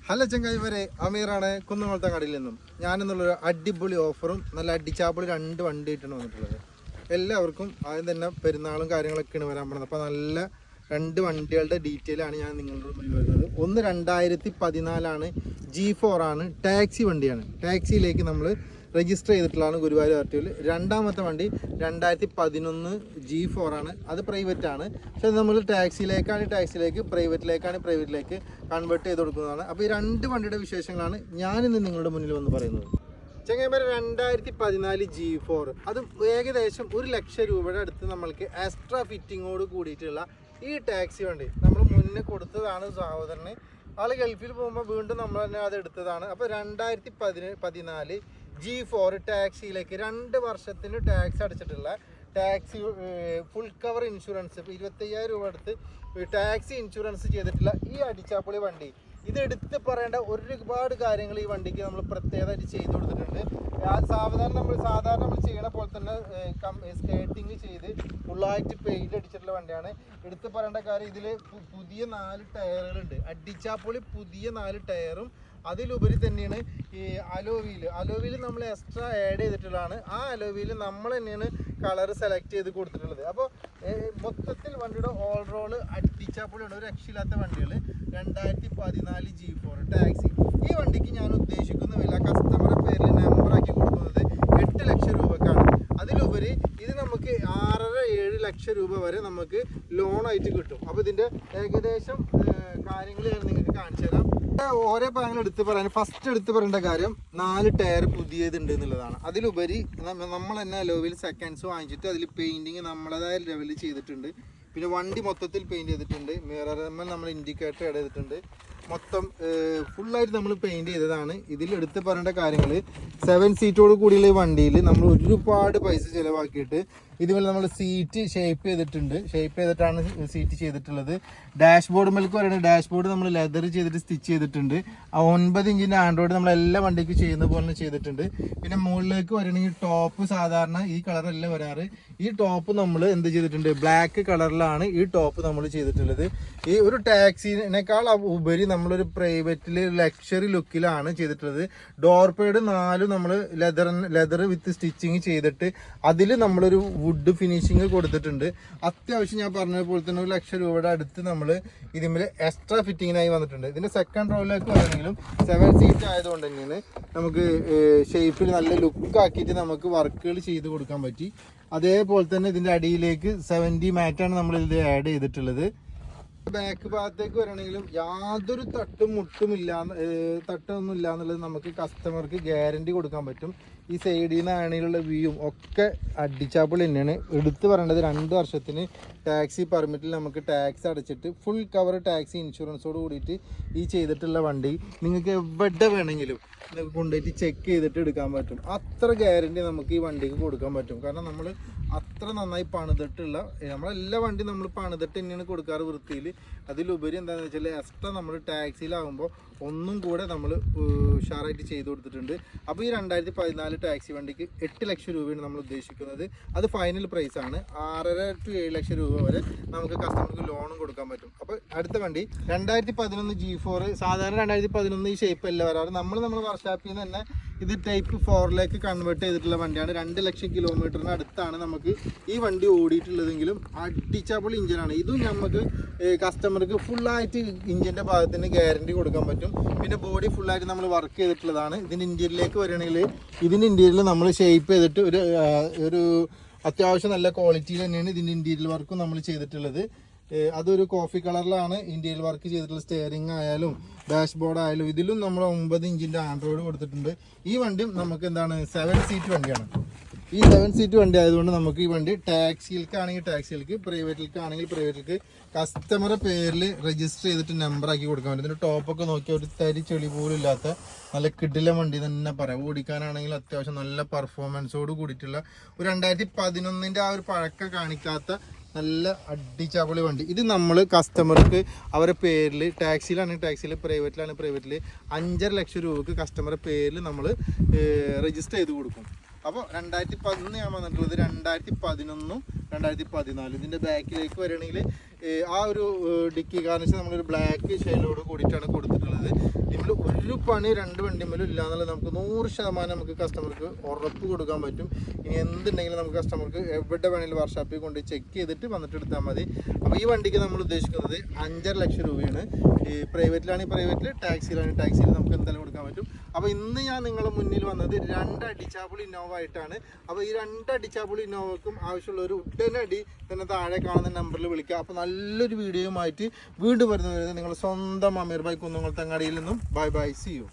Hello ചങ്ങായിവരെ, അമീറാണ് കുന്നംകുളത്തങ്ങാടിയിൽ നിന്നും. ഞാനെന്നുള്ളൊരു അടിപൊളി ഓഫറും നല്ല അടിച്ചാപ്പൊളി 2 വണ്ടി ആയിട്ടാണ് വന്നിട്ടുള്ളത്. എല്ലാവർക്കും ആദ്യം തന്നെ പെരുന്നാളും കാര്യങ്ങളൊക്കെയാണ് വരാൻ പോകുന്നത്. അപ്പോൾ നല്ല 2 വണ്ടികളുടെ ഡീറ്റെയിൽ ആണ് ഞാൻ നിങ്ങളുടെ മുന്നിൽ വരുന്നത്. ഒന്ന് 2014 G4 ആണ്, ടാക്സി വണ്ടിയാണ്. ടാക്സിയിലേക്ക് നമ്മൾ രജിസ്റ്റർ ചെയ്തിട്ടുള്ളതാണ് ഗുരുവായൂർ ആർടിഒയിൽ. രണ്ടാമത്തെ വണ്ടി 2011 G4 ആണ്, അത് പ്രൈവറ്റ് ആണ്. പക്ഷെ നമ്മൾ ടാക്സിയിലേക്ക് പ്രൈവറ്റിലേക്ക് കൺവേർട്ട് ചെയ്ത് കൊടുക്കുന്നതാണ്. അപ്പോൾ ഈ 2 വണ്ടിയുടെ വിശേഷങ്ങളാണ് ഞാനിന്ന് നിങ്ങളുടെ മുന്നിൽ വന്ന് പറയുന്നത്. ചെങ്ങന്മാരെ 2014 G4 അത് ഏകദേശം 1 ലക്ഷം രൂപയുടെ അടുത്ത് നമ്മൾക്ക് എക്സ്ട്രാ ഫിറ്റിങ്ങോട് കൂടിയിട്ടുള്ള ഈ ടാക്സി വണ്ടി നമ്മൾ മുന്നേ കൊടുത്തതാണ് സഹോദരന്. ആൾ ഗൾഫിൽ പോകുമ്പോൾ വീണ്ടും നമ്മൾ തന്നെ അത് എടുത്തതാണ്. അപ്പോൾ 2014 G4 ടാക്സിയിലേക്ക് 2 വർഷത്തിന് ടാക്സ് അടച്ചിട്ടുള്ള ടാക്സി ഫുൾ കവർ ഇൻഷുറൻസ് 25,000 രൂപ അടുത്ത് ടാക്സി ഇൻഷുറൻസ് ചെയ്തിട്ടുള്ള ഈ അടിച്ചാപ്പൊളി വണ്ടി. ഇത് എടുത്ത് പറയേണ്ട ഒരുപാട് കാര്യങ്ങൾ ഈ വണ്ടിക്ക് നമ്മൾ പ്രത്യേകമായിട്ട് ചെയ്ത് കൊടുത്തിട്ടുണ്ട്. സാധാരണ നമ്മൾ ചെയ്യണ പോലെ തന്നെ സ്കേട്ടിങ് ചെയ്ത് ഫുള്ളായിട്ട് പെയിന്റ് അടിച്ചിട്ടുള്ള വണ്ടിയാണ്. എടുത്ത് പറയേണ്ട കാര്യം, ഇതിൽ പുതിയ 4 ടയറുകളുണ്ട്. അടിച്ചാപ്പൊളി പുതിയ 4 ടയറും അതിലുപരി തന്നെയാണ് ഈ അലോവീൽ നമ്മൾ എക്സ്ട്രാ ആഡ് ചെയ്തിട്ടുള്ളതാണ്. ആ അലോവീൽ നമ്മൾ തന്നെയാണ് കളർ സെലക്ട് ചെയ്ത് കൊടുത്തിട്ടുള്ളത്. അപ്പോൾ മൊത്തത്തിൽ വണ്ടിയുടെ ഓൾറോൾ അടിച്ചാപ്പൊളിയാണ്, ഒരു രക്ഷയില്ലാത്ത വണ്ടികൾ. 2014 G4 ടാക്സി. ഈ വണ്ടിക്ക് ഞാൻ ഉദ്ദേശിക്കുന്ന വില കസ്റ്റമറുടെ പേരിൽ നമ്പറാക്കി കൊടുക്കുന്നത് 8 ലക്ഷം രൂപക്കാണ്. അതിലുപരി ഇത് നമുക്ക് 6.5-7 ലക്ഷം രൂപ വരെ നമുക്ക് ലോണായിട്ട് കിട്ടും. അപ്പോൾ ഇതിൻ്റെ ഏകദേശം കാര്യങ്ങൾ ഞാൻ നിങ്ങൾക്ക് കാണിച്ചു തരാം. ഓരോ ഭാഗങ്ങൾ ഫസ്റ്റ് എടുത്ത് പറയേണ്ട കാര്യം 4 ടയർ പുതിയതുണ്ട് എന്നുള്ളതാണ്. അതിലുപരി നമ്മൾ തന്നെ അലോവിൽ സെക്കൻഡ്സ് വാങ്ങിച്ചിട്ട് അതിൽ പെയിൻറ്റിങ് നമ്മളേതായ ലെവലിൽ ചെയ്തിട്ടുണ്ട്. പിന്നെ വണ്ടി മൊത്തത്തിൽ പെയിൻറ്റ് ചെയ്തിട്ടുണ്ട്. മിററിന്മേൽ നമ്മൾ ഇൻഡിക്കേറ്റർ ആഡ് ചെയ്തിട്ടുണ്ട്. മൊത്തം ഫുള്ളായിട്ട് നമ്മൾ പെയിൻറ്റ് ചെയ്തതാണ്. ഇതിൽ എടുത്ത് പറയേണ്ട കാര്യങ്ങൾ, 7 സീറ്റോട് കൂടിയുള്ള ഈ വണ്ടിയിൽ നമ്മൾ ഒരുപാട് പൈസ ചിലവാക്കിയിട്ട് ഇതുപോലെ നമ്മൾ സീറ്റ് ഷേപ്പ് ചെയ്തിട്ടാണ് സീറ്റ് ചെയ്തിട്ടുള്ളത്. ഡാഷ്ബോർഡ് മേലേക്ക് പറയുന്നത്, ഡാഷ്ബോർഡ് നമ്മൾ ലെതർ ചെയ്തിട്ട് സ്റ്റിച്ച് ചെയ്തിട്ടുണ്ട്. ആ 9 ഇഞ്ചിൻ്റെ ആൻഡ്രോയിഡ് നമ്മൾ എല്ലാ വണ്ടിക്ക് ചെയ്യുന്ന പോലെ ചെയ്തിട്ടുണ്ട്. പിന്നെ മുകളിലേക്ക് വരണമെങ്കിൽ ടോപ്പ് സാധാരണ ഈ കളറല്ല വരാറ്. ഈ ടോപ്പ് നമ്മൾ എന്ത് ചെയ്തിട്ടുണ്ട്, ബ്ലാക്ക് കളറിലാണ് ഈ ടോപ്പ് നമ്മൾ ചെയ്തിട്ടുള്ളത്. ഈ ഒരു ടാക്സിനേക്കാൾ ഉപരി നമ്മളൊരു പ്രൈവറ്റിൽ ലക്ഷറി ലുക്കിലാണ് ചെയ്തിട്ടുള്ളത്. ഡോർ പേഡ് 4 നമ്മൾ ലെതർ വിത്ത് സ്റ്റിച്ചിങ് ചെയ്തിട്ട് അതിൽ നമ്മളൊരു വുഡ് ഫിനിഷിങ് കൊടുത്തിട്ടുണ്ട്. അത്യാവശ്യം ഞാൻ പറഞ്ഞതുപോലെ തന്നെ 1 ലക്ഷം രൂപയുടെ അടുത്ത് നമ്മൾ ഇതിൽ എക്സ്ട്രാ ഫിറ്റിങ്ങിനായി വന്നിട്ടുണ്ട്. ഇതിൻ്റെ സെക്കൻഡ് റോയിലേക്ക് ആണെങ്കിലും 7 സീറ്റ് ആയതുകൊണ്ട് തന്നെയാണ് നമുക്ക് ഷേപ്പിൽ നല്ല ലുക്കാക്കിയിട്ട് നമുക്ക് വർക്കുകൾ ചെയ്ത് കൊടുക്കാൻ പറ്റി. അതേപോലെ തന്നെ ഇതിൻ്റെ അടിയിലേക്ക് 70 മാറ്റാണ് നമ്മൾ ഇതിൽ ആഡ് ചെയ്തിട്ടുള്ളത്. ബാക്ക് ഭാഗത്തേക്ക് വരണമെങ്കിലും യാതൊരു തട്ടൊന്നും ഇല്ല എന്നുള്ളത് നമുക്ക് കസ്റ്റമർക്ക് ഗ്യാരണ്ടി കൊടുക്കാൻ പറ്റും. ഈ സൈഡിൽ നിന്നാണെങ്കിലുള്ള വ്യൂവും ഒക്കെ അടിച്ചാപ്പൊളി തന്നെയാണ്. എടുത്ത് പറയേണ്ടത് 2 വർഷത്തിന് ടാക്സി പെർമിറ്റിൽ നമുക്ക് ടാക്സ് അടച്ചിട്ട് ഫുൾ കവർ ടാക്സി ഇൻഷുറൻസോട് കൂടിയിട്ട് ഈ ചെയ്തിട്ടുള്ള വണ്ടി നിങ്ങൾക്ക് എവിടെ വേണമെങ്കിലും കൊണ്ടുപോയിട്ട് ചെക്ക് ചെയ്തിട്ട് എടുക്കാൻ പറ്റും. അത്ര ഗ്യാരണ്ടി നമുക്ക് ഈ വണ്ടിക്ക് കൊടുക്കാൻ പറ്റും. കാരണം നമ്മൾ അത്ര നന്നായി പണിതിട്ടുള്ള നമ്മളെല്ലാ വണ്ടി നമ്മൾ പണിതിട്ട് തന്നെയാണ് കൊടുക്കാറ് വൃത്തിയിൽ. അതിലുപരി എന്താണെന്ന് വെച്ചാൽ എക്സ്ട്രാ നമ്മൾ ടാക്സിയിലാകുമ്പോൾ ഒന്നും കൂടെ നമ്മൾ ഉഷാറായിട്ട് ചെയ്ത് കൊടുത്തിട്ടുണ്ട്. അപ്പോൾ ഈ 2014 ടാക്സി വണ്ടിക്ക് 8 ലക്ഷം രൂപയാണ് നമ്മൾ ഉദ്ദേശിക്കുന്നത്. അത് ഫൈനൽ പ്രൈസ് ആണ്. 6.5-7 ലക്ഷം രൂപ വരെ നമുക്ക് കസ്റ്റമർക്ക് ലോണും കൊടുക്കാൻ പറ്റും. അപ്പോൾ അടുത്ത വണ്ടി 2011 G4. സാധാരണ 2011 ഈ ഷേപ്പ് അല്ല വരാറ്. നമ്മൾ വർക്ക്ഷോപ്പിൽ നിന്ന് തന്നെ ഇത് ടൈപ്പ് 4ലേക്ക് കൺവേർട്ട് ചെയ്തിട്ടുള്ള വണ്ടിയാണ്. 2 ലക്ഷം കിലോമീറ്ററിന് അടുത്താണ് നമുക്ക് ഈ വണ്ടി ഓടിയിട്ടുള്ളതെങ്കിലും അടിച്ചാപ്പൊളി ഇഞ്ചിനാണ്. ഇതും നമുക്ക് കസ്റ്റമർക്ക് ഫുള്ളായിട്ട് ഇഞ്ചിൻ്റെ ഭാഗത്തിന് ഗ്യാരണ്ടി കൊടുക്കാൻ പറ്റും. പിന്നെ ബോഡി ഫുള്ളായിട്ട് നമ്മൾ വർക്ക് ചെയ്തിട്ടുള്ളതാണ്. ഇതിൻ്റെ ഇൻറ്റീരിയറിലേക്ക് വരികയാണെങ്കിൽ ഇതിൻ്റെ ഇൻറ്റീരിയറിൽ നമ്മൾ ഷേപ്പ് ചെയ്തിട്ട് ഒരു അത്യാവശ്യം നല്ല ക്വാളിറ്റിയിൽ തന്നെയാണ് ഇതിൻ്റെ ഇൻറ്റീരിയൽ വർക്കും നമ്മൾ ചെയ്തിട്ടുള്ളത്. അതൊരു കോഫി കളറിലാണ് ഇൻറ്റീരിയൽ വർക്ക് ചെയ്തിട്ടുള്ള. സ്റ്റിയറിംഗ് ആയാലും ഡാഷ്ബോർഡ് ആയാലും ഇതിലും നമ്മൾ 9 ഇഞ്ചിൻ്റെ ആൻഡ്രോയിഡ് കൊടുത്തിട്ടുണ്ട്. ഈ വണ്ടിയും നമുക്ക് 7 സീറ്റ് വണ്ടിയാണ്. ഈ 7 സീറ്റ് വണ്ടി ആയതുകൊണ്ട് നമുക്ക് ഈ വണ്ടി ടാക്സിയിലേക്കാണെങ്കിൽ ടാക്സിയിലേക്ക്, പ്രൈവറ്റിലേക്ക് കസ്റ്റമറുടെ പേരിൽ രജിസ്റ്റർ ചെയ്തിട്ട് നമ്പറാക്കി കൊടുക്കാൻ പറ്റും. ഇതിൻ്റെ ടോപ്പൊക്കെ നോക്കിയാൽ ഒരു തരി ചെളി പോലും ഇല്ലാത്ത നല്ല കിടില വണ്ടി തന്നെ പറയാം. ഓടിക്കാനാണെങ്കിൽ അത്യാവശ്യം നല്ല പെർഫോമൻസോട് കൂടിയിട്ടുള്ള ഒരു 2011 ആ ഒരു പഴക്കം കാണിക്കാത്ത നല്ല അടിച്ചാപ്പൊളി വണ്ടി. ഇത് നമ്മൾ കസ്റ്റമർക്ക് അവരുടെ പേരിൽ ടാക്സിയിൽ പ്രൈവറ്റിൽ 5.5 ലക്ഷം രൂപക്ക് കസ്റ്റമറുടെ പേരിൽ നമ്മൾ രജിസ്റ്റർ ചെയ്ത് കൊടുക്കും. അപ്പോൾ 2011 ഞാൻ വന്നിട്ടുള്ളത് 2011 2014 ഇതിൻ്റെ ബാക്കിലേക്ക് വരികയാണെങ്കിൽ ആ ഒരു ഡിക്കി കാരണം നമ്മളൊരു ബ്ലാക്ക് ഷെയ്ഡോട് കൂടിയിട്ടാണ് കൊടുത്തിട്ടുള്ളത്. ഇതിൽ പണി രണ്ട് വണ്ടിമേലും ഇല്ല എന്നുള്ളത് നമുക്ക് 100% നമുക്ക് കസ്റ്റമർക്ക് ഉറപ്പ് കൊടുക്കാൻ പറ്റും. ഇനി എന്തുണ്ടെങ്കിലും നമുക്ക് കസ്റ്റമർക്ക് എവിടെ വേണമെങ്കിലും വർക്ക്ഷോപ്പിൽ കൊണ്ട് ചെക്ക് ചെയ്തിട്ട് വന്നിട്ട് എടുത്താൽ മതി. അപ്പോൾ ഈ വണ്ടിക്ക് നമ്മൾ ഉദ്ദേശിക്കുന്നത് 5.5 ലക്ഷം രൂപയാണ്. ഈ പ്രൈവറ്റിലാണെങ്കിൽ പ്രൈവറ്റിൽ, ടാക്സിയിലാണെങ്കിൽ ടാക്സിയിൽ നമുക്ക് എന്തായാലും കൊടുക്കാൻ പറ്റും. അപ്പോൾ ഇന്ന് ഞാൻ നിങ്ങളുടെ മുന്നിൽ വന്നത് 2 അടിച്ചാപ്പുളി ഇന്നോവ ആയിട്ടാണ്. അപ്പോൾ ഈ 2 അടിച്ചാപ്പുളി ഇന്നോവക്കും ആവശ്യമുള്ളവർ ഉടനടി തന്നെ താഴെ കാണുന്ന നമ്പറിൽ വിളിക്കുക. അപ്പോൾ നല്ലൊരു വീഡിയോയുമായിട്ട് വീണ്ടും വരുന്നത് നിങ്ങൾ സ്വന്തം അമീർ ബൈ കുന്നംകുളത്തങ്ങാടിയിൽ നിന്നും. Bye bye, see U.